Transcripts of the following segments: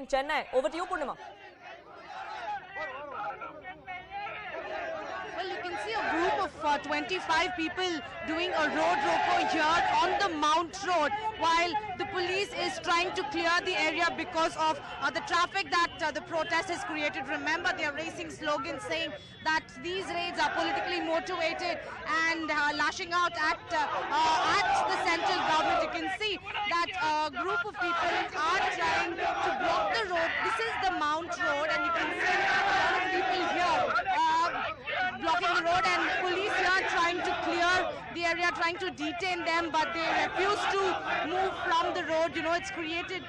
in Chennai. Over to you, Purnima. Well, you can see a group of 25 people doing a road roko here on the Mount Road while the police is trying to clear the area because of the traffic that the protest has created. Remember, they are raising slogans saying that these raids are politically motivated and lashing out at the central government. You can see that a group of people are trying to block the road. This is the Mount Road, and you can see a lot of people here blocking the road, and police here trying to clear the area, trying to detain them, but they refuse to move from the road. You know, it's creating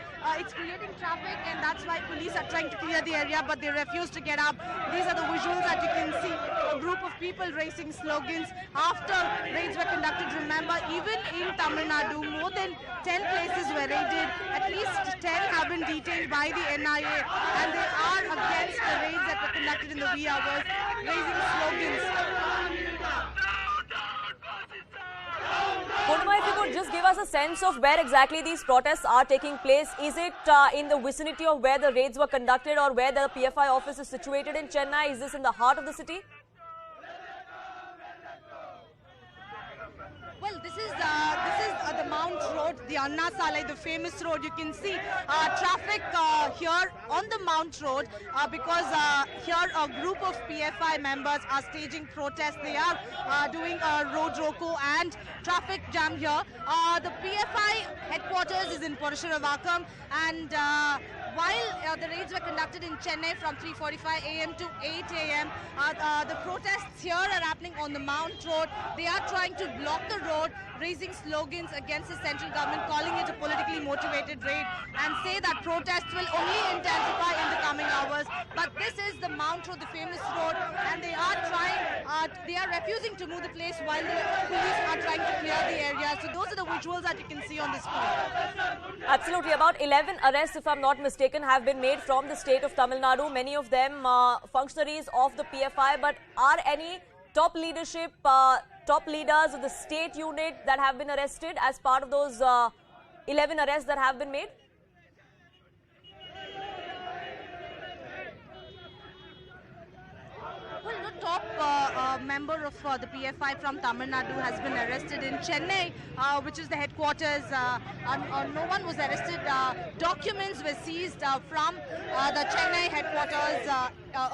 traffic, and that's why police are trying to clear the area, but they refuse to get up. These are the visuals that you can see. A group of people raising slogans after raids were conducted. Remember, even in Tamil Nadu, more than 10 places were raided. At least 10 have been detained by the NIA, and they are against the raids that were conducted in the wee hours, raising slogans. Purnima, if you could just give us a sense of where exactly these protests are taking place. Is it in the vicinity of where the raids were conducted or where the PFI office is situated in Chennai? Is this in the heart of the city? Well, this is the Mount Road, the Anna Salai, the famous road. You can see traffic here on the Mount Road because here a group of PFI members are staging protests. They are doing a road roko and traffic jam here. The PFI headquarters is in Purushavakkam, and while the raids were conducted in Chennai from 3:45 a.m. to 8 a.m., the protests here are happening on the Mount Road. They are trying to block the road, raising slogans against the central government, calling it a politically motivated raid, and say that protests will only intensify in the coming hours. But this is the Mount Road, the famous road, and they are refusing to move the place while the police are trying to clear the area. So those are the visuals that you can see on the screen. Absolutely. About 11 arrests, if I'm not mistaken, have been made from the state of Tamil Nadu. Many of them functionaries of the PFI. But are any top leadership, top leaders of the state unit that have been arrested as part of those 11 arrests that have been made? Well, the top member of the PFI from Tamil Nadu has been arrested in Chennai, which is the headquarters. No one was arrested. Documents were seized from the Chennai headquarters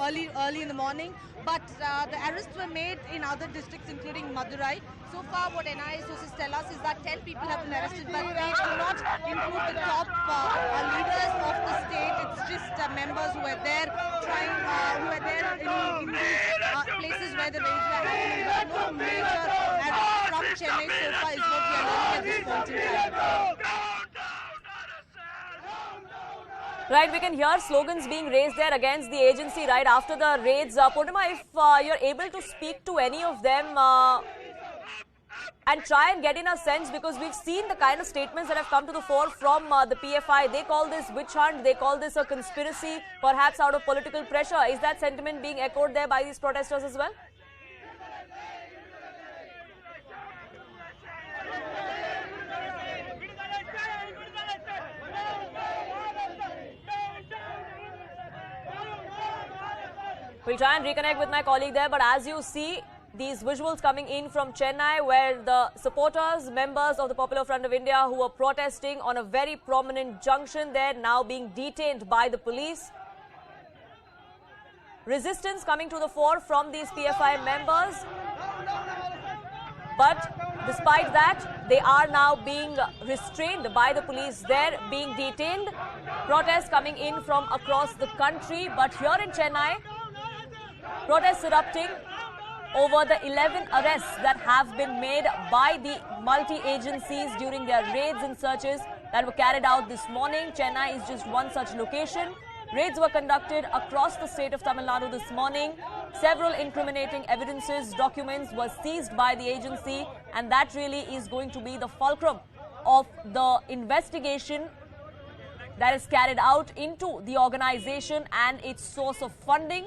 early in the morning. But the arrests were made in other districts, including Madurai. So far, what NIA sources tell us is that 10 people have been arrested, but they do not include the top leaders of the state. It's just members who were there in these places where the raids were happening. But no major arrests from Chennai so far is what we are learning at this point in time. Right, we can hear slogans being raised there against the agency right after the raids. Purnima, if you're able to speak to any of them and try and get in a sense, because we've seen the kind of statements that have come to the fore from the PFI. They call this witch hunt, they call this a conspiracy, perhaps out of political pressure. Is that sentiment being echoed there by these protesters as well? We'll try and reconnect with my colleague there, but as you see, these visuals coming in from Chennai, where the supporters, members of the Popular Front of India who were protesting on a very prominent junction there, now being detained by the police. Resistance coming to the fore from these PFI members. But despite that, they are now being restrained by the police there, being detained. Protests coming in from across the country, but here in Chennai, protests erupting over the 11 arrests that have been made by the multi-agencies during their raids and searches that were carried out this morning. Chennai is just one such location. Raids were conducted across the state of Tamil Nadu this morning. Several incriminating evidences, documents were seized by the agency, and that really is going to be the fulcrum of the investigation that is carried out into the organization and its source of funding.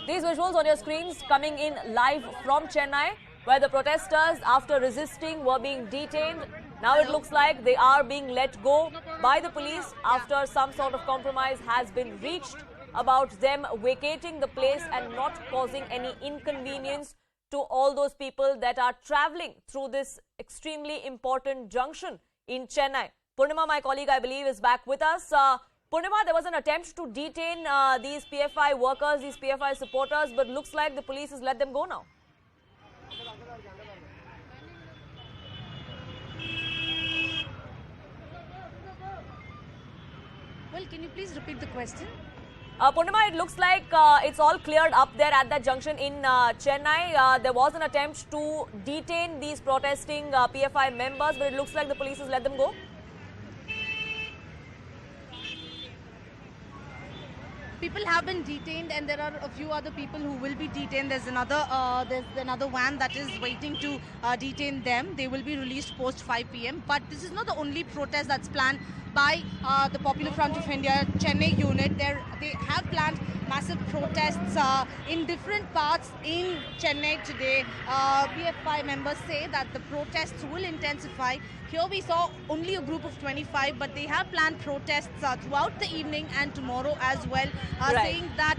These visuals on your screens coming in live from Chennai, where the protesters, after resisting, were being detained Now it looks like they are being let go by the police after some sort of compromise has been reached about them vacating the place and not causing any inconvenience to all those people that are traveling through this extremely important junction in Chennai. Purnima, my colleague, I believe, is back with us. Purnima, there was an attempt to detain these PFI workers, these PFI supporters, but looks like the police has let them go now. Well, can you please repeat the question? Purnima, it looks like it's all cleared up there at that junction in Chennai. There was an attempt to detain these protesting PFI members, but it looks like the police has let them go. People have been detained, and there are a few other people who will be detained. There's another van that is waiting to detain them. They will be released post 5 p.m. But this is not the only protest that's planned by the Popular Front of India Chennai unit. They have planned massive protests in different parts in Chennai today. PFI members say that the protests will intensify. Here we saw only a group of 25, but they have planned protests throughout the evening and tomorrow as well, saying that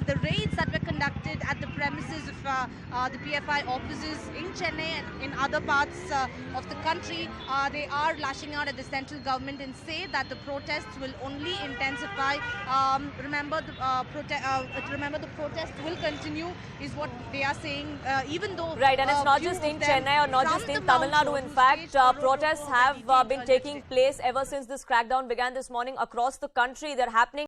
the raids that were conducted at the premises of the PFI offices in Chennai and in other parts of the country, they are lashing out at the central government and say that the protests will only intensify. Remember, the protests will continue, is what they are saying, even though... Right, and it's not just in Chennai or not just in Tamil Nadu. In fact, protests have been taking place ever since this crackdown began this morning across the country. They're happening